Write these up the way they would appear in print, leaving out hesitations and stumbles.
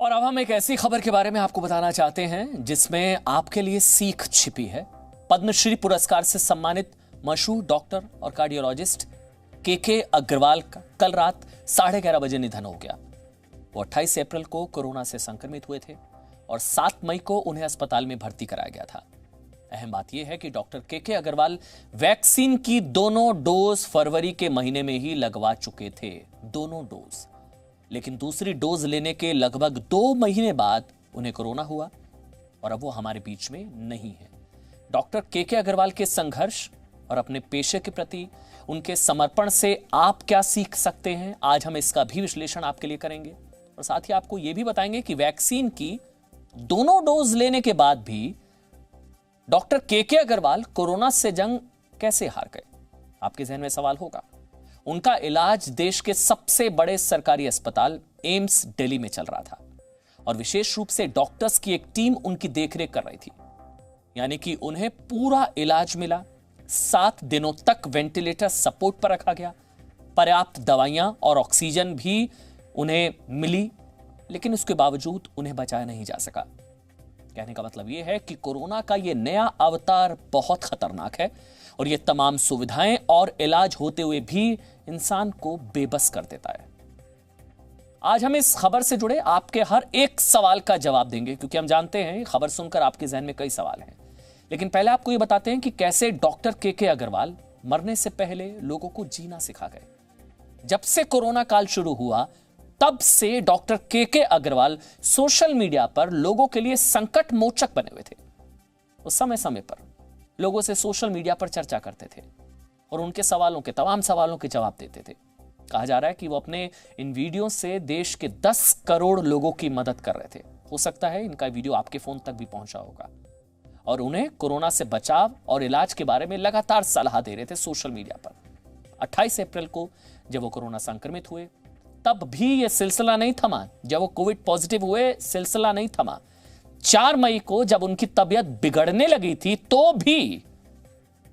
और अब हम एक ऐसी खबर के बारे में आपको बताना चाहते हैं जिसमें आपके लिए सीख छिपी है। पद्मश्री पुरस्कार से सम्मानित मशहूर डॉक्टर और कार्डियोलॉजिस्ट के अग्रवाल का कल रात 11:30 बजे निधन हो गया। वो 28 अप्रैल को कोरोना से संक्रमित हुए थे और 7 मई को उन्हें अस्पताल में भर्ती कराया गया था। अहम बात यह है कि डॉक्टर के अग्रवाल वैक्सीन की दोनों डोज फरवरी के महीने में ही लगवा चुके थे, दोनों डोज। लेकिन दूसरी डोज लेने के लगभग 2 महीने बाद उन्हें कोरोना हुआ और अब वो हमारे बीच में नहीं है। डॉक्टर के अग्रवाल के संघर्ष और अपने पेशे के प्रति उनके समर्पण से आप क्या सीख सकते हैं, आज हम इसका भी विश्लेषण आपके लिए करेंगे और साथ ही आपको यह भी बताएंगे कि वैक्सीन की दोनों डोज लेने के बाद भी डॉक्टर के अग्रवाल कोरोना से जंग कैसे हार गए। आपके जहन में सवाल होगा। उनका इलाज देश के सबसे बड़े सरकारी अस्पताल एम्स दिल्ली में चल रहा था और विशेष रूप से डॉक्टर्स की एक टीम उनकी देखरेख कर रही थी, यानी कि उन्हें पूरा इलाज मिला। 7 दिनों तक वेंटिलेटर सपोर्ट पर रखा गया, पर्याप्त दवाइयां और ऑक्सीजन भी उन्हें मिली, लेकिन उसके बावजूद उन्हें बचाया नहीं जा सका। कहने का मतलब यह है कि कोरोना का यह नया अवतार बहुत खतरनाक है और यह तमाम सुविधाएं और इलाज होते हुए भी इंसान को बेबस कर देता है। आज हम इस खबर से जुड़े आपके हर एक सवाल का जवाब देंगे, क्योंकि हम जानते हैं खबर सुनकर आपके जहन में कई सवाल हैं। लेकिन पहले आपको यह बताते हैं कि कैसे डॉक्टर के अग्रवाल मरने से पहले लोगों को जीना सिखा गए। जब से कोरोना काल शुरू हुआ तब से डॉक्टर के अग्रवाल सोशल मीडिया पर लोगों के लिए संकट मोचक बने हुए थे। वो समय समय पर लोगों से सोशल मीडिया पर चर्चा करते थे और उनके तमाम सवालों के जवाब देते थे। कहा जा रहा है कि वो अपने इन वीडियो से देश के 10 करोड़ लोगों की मदद कर रहे थे। हो सकता है इनका वीडियो आपके फोन तक भी पहुंचा होगा और उन्हें कोरोना से बचाव और इलाज के बारे में लगातार सलाह दे रहे थे सोशल मीडिया पर। 28 अप्रैल को जब वो कोरोना संक्रमित हुए तब भी यह सिलसिला नहीं थमा। जब वो कोविड पॉजिटिव हुए सिलसिला नहीं थमा। 4 मई को जब उनकी तबीयत बिगड़ने लगी थी तो भी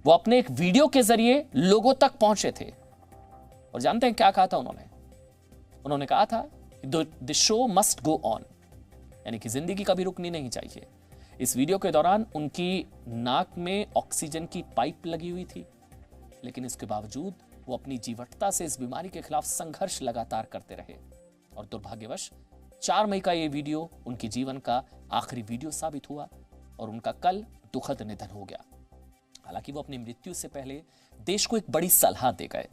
वो अपने एक वीडियो के जरिए लोगों तक पहुंचे थे। और जानते हैं क्या कहा था उन्होंने कहा था the show must go on, यानी कि जिंदगी कभी रुकनी नहीं चाहिए। इस वीडियो के दौरान उनकी नाक में ऑक्सीजन की पाइप लगी हुई थी, लेकिन इसके बावजूद वो अपनी जीवटता से इस बीमारी के खिलाफ संघर्ष लगातार करते रहे और दुर्भाग्यवश 4 मई का ये वीडियो उनके जीवन का आखिरी वीडियो साबित हुआ और उनका कल दुखद निधन हो गया। हालांकि वो अपनी मृत्यु से पहले देश को एक बड़ी सलाह दे गए।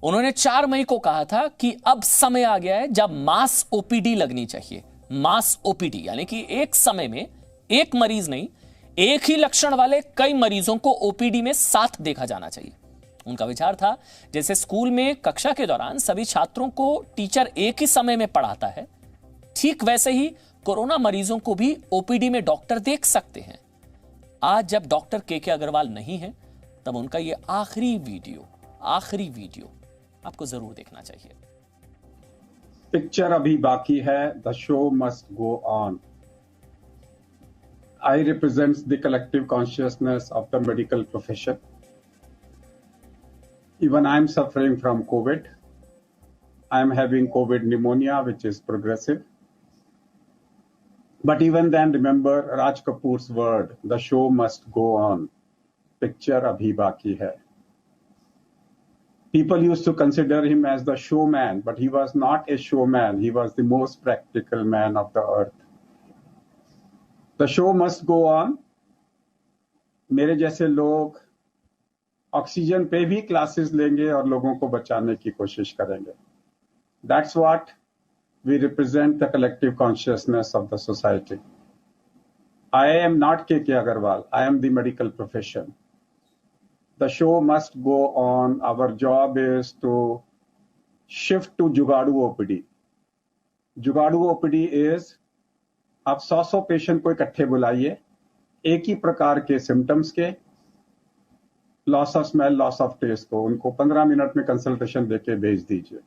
उन्होंने 4 मई को कहा था कि अब समय आ गया है जब मास ओपीडी लगनी चाहिए। मास ओपीडी यानी कि एक समय में एक मरीज नहीं, एक ही लक्षण वाले कई मरीजों को ओपीडी में साथ देखा जाना चाहिए। उनका विचार था जैसे स्कूल में कक्षा के दौरान सभी छात्रों को टीचर एक ही समय में पढ़ाता है, ठीक वैसे ही कोरोना मरीजों को भी ओपीडी में डॉक्टर देख सकते हैं। आज जब डॉक्टर के अग्रवाल नहीं है तब उनका ये आखिरी वीडियो आपको जरूर देखना चाहिए। पिक्चर अभी बाकी है, the show must go on. I represents the collective consciousness of the medical profession. Even I am suffering from COVID. I am having COVID pneumonia, which is progressive. But even then, remember Raj Kapoor's word, the show must go on. Picture abhi baki hai. People used to consider him as the showman, but he was not a showman. He was the most practical man of the earth. The show must go on. मेरे जैसे लोग oxygen पे भी classes लेंगे और लोगों को बचाने की कोशिश करेंगे। That's what we represent, the collective consciousness of the society. I am not K. Agarwal. I am the medical profession. The show must go on. Our job is to shift to Jugadu OPD. Jugadu OPD is आप 100 patient को इकट्ठे बुलाइए, एक ही प्रकार के symptoms के, loss of smell, loss of taste को, उनको 15 मिनट में कंसल्टेशन देके भेज दीजिए।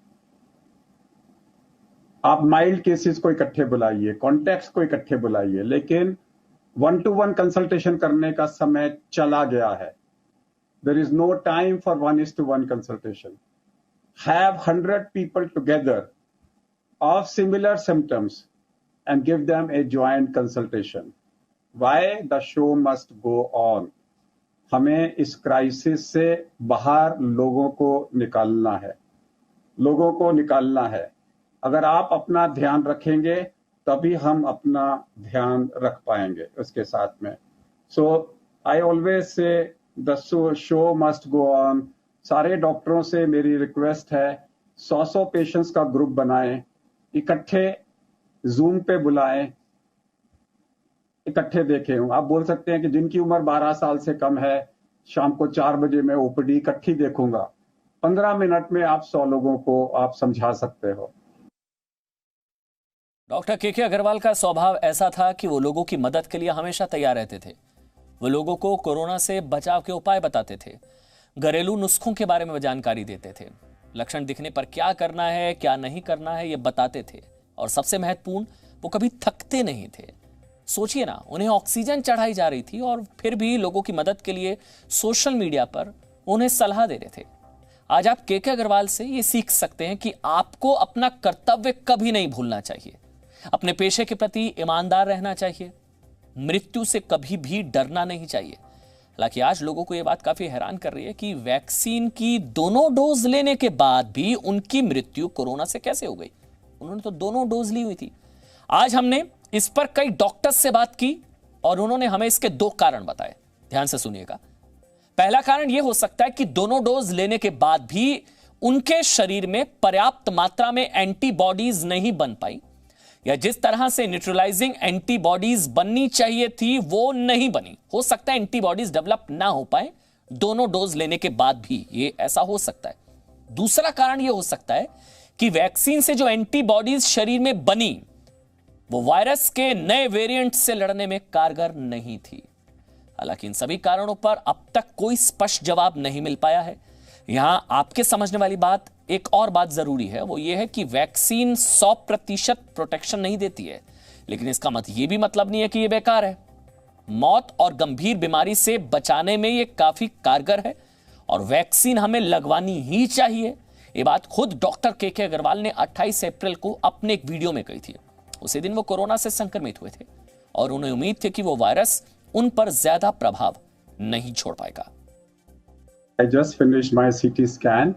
आप माइल्ड केसेस को इकट्ठे बुलाइए, कॉन्टैक्ट्स को इकट्ठे बुलाइए, लेकिन 1-to-1 कंसल्टेशन करने का समय चला गया है। There is no time for 1:1 consultation. Have 100 people together of similar symptoms and give them a joint consultation. Why the show must go on? हमें इस क्राइसिस से बाहर लोगों को निकालना है, लोगों को निकालना है। अगर आप अपना ध्यान रखेंगे तभी हम अपना ध्यान रख पाएंगे उसके साथ में। So I always say the show must go on. सारे डॉक्टरों से मेरी रिक्वेस्ट है 100 पेशेंट्स का ग्रुप बनाएं, इकट्ठे जूम पे बुलाएं, इकट्ठे देखें। आप बोल सकते हैं कि जिनकी उम्र 12 साल से कम है शाम को 4 बजे मैं ओपीडी इकट्ठी देखूंगा। 15 मिनट में आप 100 लोगों को आप समझा सकते हो। डॉक्टर के अग्रवाल का स्वभाव ऐसा था कि वो लोगों की मदद के लिए हमेशा तैयार रहते थे। वो लोगों को कोरोना से बचाव के उपाय बताते थे, घरेलू नुस्खों के बारे में जानकारी देते थे, लक्षण दिखने पर क्या करना है क्या नहीं करना है ये बताते थे, और सबसे महत्वपूर्ण वो कभी थकते नहीं थे। सोचिए ना, उन्हें ऑक्सीजन चढ़ाई जा रही थी और फिर भी लोगों की मदद के लिए सोशल मीडिया पर उन्हें सलाह दे रहे थे। आज आप के अग्रवाल से ये सीख सकते हैं कि आपको अपना कर्तव्य कभी नहीं भूलना चाहिए, अपने पेशे के प्रति ईमानदार रहना चाहिए, मृत्यु से कभी भी डरना नहीं चाहिए। हालांकि आज लोगों को यह बात काफी हैरान कर रही है कि वैक्सीन की दोनों डोज लेने के बाद भी उनकी मृत्यु कोरोना से कैसे हो गई। उन्होंने तो दोनों डोज ली हुई थी। आज हमने इस पर कई डॉक्टर्स से बात की और उन्होंने हमें इसके 2 कारण बताए। ध्यान से सुनिएगा। पहला कारण यह हो सकता है कि दोनों डोज लेने के बाद भी उनके शरीर में पर्याप्त मात्रा में एंटीबॉडीज नहीं बन पाई, या जिस तरह से न्यूट्रलाइजिंग एंटीबॉडीज बननी चाहिए थी वो नहीं बनी। हो सकता है एंटीबॉडीज डेवलप ना हो पाए दोनों डोज लेने के बाद भी, ये ऐसा हो सकता है। दूसरा कारण यह हो सकता है कि वैक्सीन से जो एंटीबॉडीज शरीर में बनी वो वायरस के नए वेरिएंट से लड़ने में कारगर नहीं थी। हालांकि इन सभी कारणों पर अब तक कोई स्पष्ट जवाब नहीं मिल पाया है। यहां आपके समझने वाली बात, एक और बात जरूरी है, वो ये है कि वैक्सीन 100% प्रोटेक्शन नहीं देती है, लेकिन इसका ये भी मतलब नहीं है कि ये बेकार है। मौत और गंभीर बीमारी से बचाने में ये काफी कारगर है और वैक्सीन हमें लगवानी ही चाहिए। ये बात खुद डॉक्टर के अग्रवाल ने 28 अप्रैल को अपने एक वीडियो में कही थी। उसी दिन वो कोरोना से संक्रमित हुए थे और उन्हें उम्मीद थी कि वो वायरस उन पर ज्यादा प्रभाव नहीं छोड़ पाएगा। I just finished my CT scan.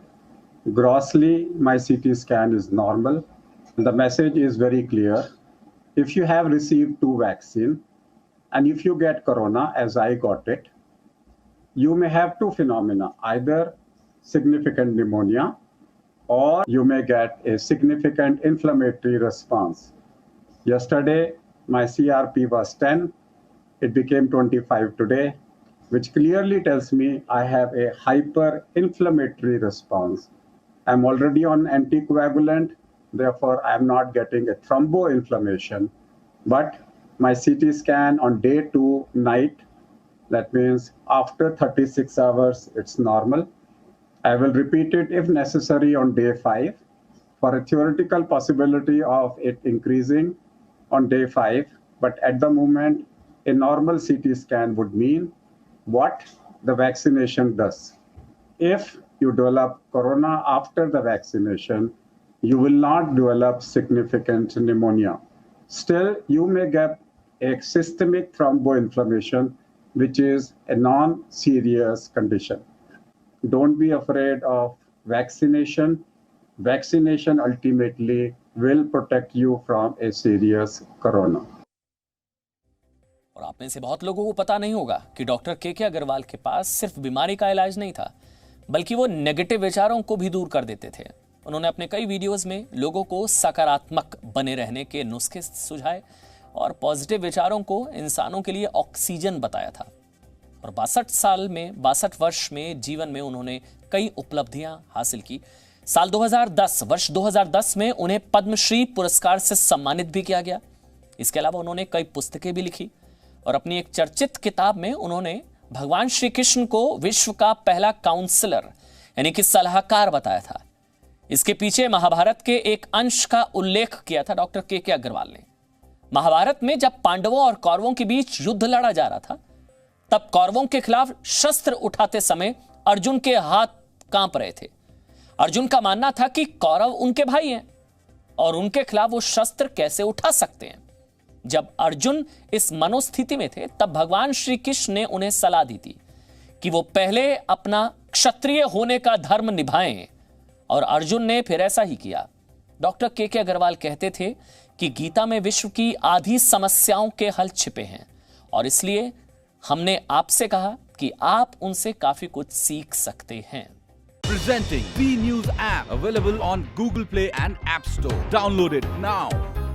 Grossly, my CT scan is normal. The message is very clear. If you have received 2 vaccines and if you get corona, as I got it, you may have 2 phenomena, either significant pneumonia or you may get a significant inflammatory response. Yesterday, my CRP was 10. It became 25 today, which clearly tells me I have a hyper-inflammatory response. I'm already on anticoagulant, therefore I'm not getting a thromboinflammation. But my CT scan on day 2 night, that means after 36 hours, it's normal. I will repeat it if necessary on day 5 for a theoretical possibility of it increasing on day 5. But at the moment, a normal CT scan would mean what the vaccination does. If you develop corona after the vaccination, you will not develop significant pneumonia. Still, you may get a systemic thromboinflammation, which is a non-serious condition. Don't be afraid of vaccination. Vaccination ultimately will protect you from a serious corona. और आप में से बहुत लोगों को पता नहीं होगा कि डॉक्टर के अग्रवाल के पास सिर्फ बीमारी का इलाज नहीं था, बल्कि वो नेगेटिव विचारों को भी दूर कर देते थे। उन्होंने अपने कई वीडियोस में लोगों को सकारात्मक बने रहने के नुस्खे सुझाए और पॉजिटिव विचारों को इंसानों के लिए ऑक्सीजन बताया था। और 62 वर्ष में जीवन में उन्होंने कई उपलब्धियां हासिल की। साल 2010 वर्ष 2010 में उन्हें पद्मश्री पुरस्कार से सम्मानित भी किया गया। इसके अलावा उन्होंने कई पुस्तकें भी लिखी और अपनी एक चर्चित किताब में उन्होंने भगवान श्री कृष्ण को विश्व का पहला काउंसलर यानी कि सलाहकार बताया था। इसके पीछे महाभारत के एक अंश का उल्लेख किया था डॉक्टर के अग्रवाल ने। महाभारत में जब पांडवों और कौरवों के बीच युद्ध लड़ा जा रहा था, तब कौरवों के खिलाफ शस्त्र उठाते समय अर्जुन के हाथ कांप रहे थे। अर्जुन का मानना था कि कौरव उनके भाई हैं और उनके खिलाफ वो शस्त्र कैसे उठा सकते हैं। जब अर्जुन इस मनोस्थिति में थे तब भगवान श्री कृष्ण ने उन्हें सलाह दी थी कि वो पहले अपना क्षत्रिय होने का धर्म निभाएं, और अर्जुन ने फिर ऐसा ही किया। डॉक्टर के अग्रवाल कहते थे कि गीता में विश्व की आधी समस्याओं के हल छिपे हैं, और इसलिए हमने आपसे कहा कि आप उनसे काफी कुछ सीख सकते हैं। Presenting B News app, available on Google Play and App Store. Download it now.